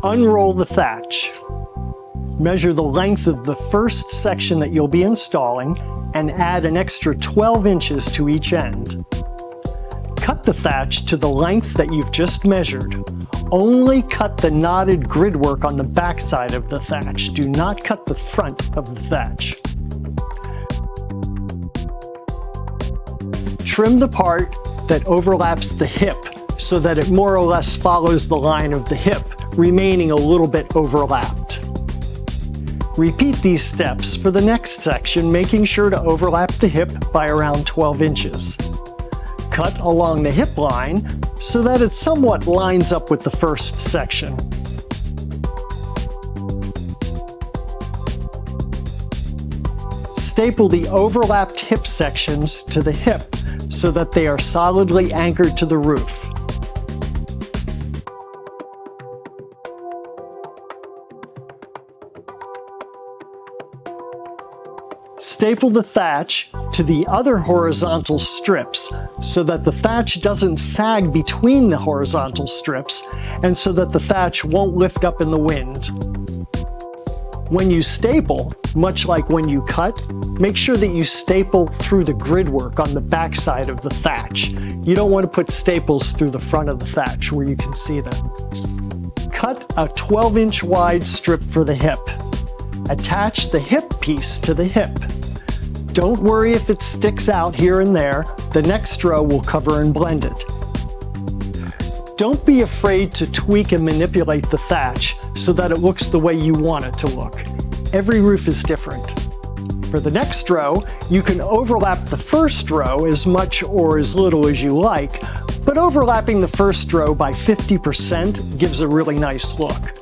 Unroll the thatch. Measure the length of the first section that you'll be installing and add an extra 12 inches to each end. Cut the thatch to the length that you've just measured. Only cut the knotted gridwork on the back side of the thatch. Do not cut the front of the thatch. Trim the part that overlaps the hip so that it more or less follows the line of the hip, remaining a little bit overlapped. Repeat these steps for the next section, making sure to overlap the hip by around 12 inches. Cut along the hip line so that it somewhat lines up with the first section. Staple the overlapped hip sections to the hip so that they are solidly anchored to the roof. Staple the thatch to the other horizontal strips so that the thatch doesn't sag between the horizontal strips and so that the thatch won't lift up in the wind. When you staple, much like when you cut, make sure that you staple through the gridwork on the back side of the thatch. You don't want to put staples through the front of the thatch where you can see them. Cut a 12-inch wide strip for the hip. Attach the hip piece to the hip. Don't worry if it sticks out here and there. The next row will cover and blend it. Don't be afraid to tweak and manipulate the thatch so that it looks the way you want it to look. Every roof is different. For the next row, you can overlap the first row as much or as little as you like, but overlapping the first row by 50% gives a really nice look.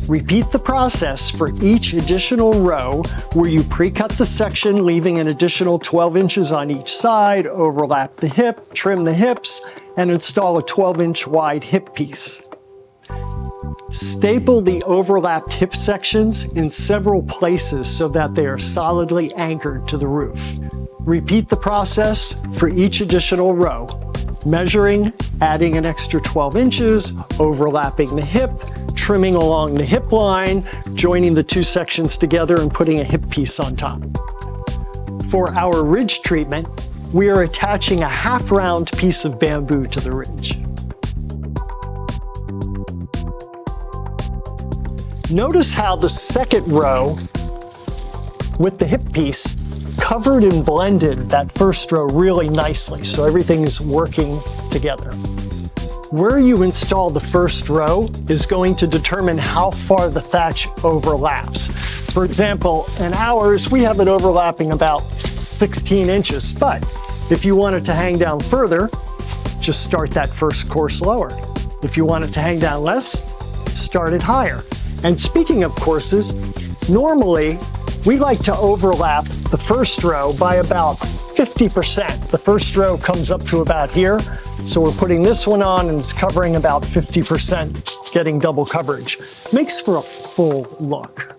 Repeat the process for each additional row where you pre-cut the section, leaving an additional 12 inches on each side, overlap the hip, trim the hips, and install a 12-inch wide hip piece. Staple the overlapped hip sections in several places so that they are solidly anchored to the roof. Repeat the process for each additional row, measuring, adding an extra 12 inches, overlapping the hip, trimming along the hip line, joining the two sections together and putting a hip piece on top. For our ridge treatment, we are attaching a half-round piece of bamboo to the ridge. Notice how the second row with the hip piece covered and blended that first row really nicely, so everything's working together. Where you install the first row is going to determine how far the thatch overlaps. For example, in ours, we have it overlapping about 16 inches, but if you want it to hang down further, just start that first course lower. If you want it to hang down less, start it higher. And speaking of courses, normally we like to overlap the first row by about 50%. The first row comes up to about here, so we're putting this one on and it's covering about 50%, getting double coverage. Makes for a full look.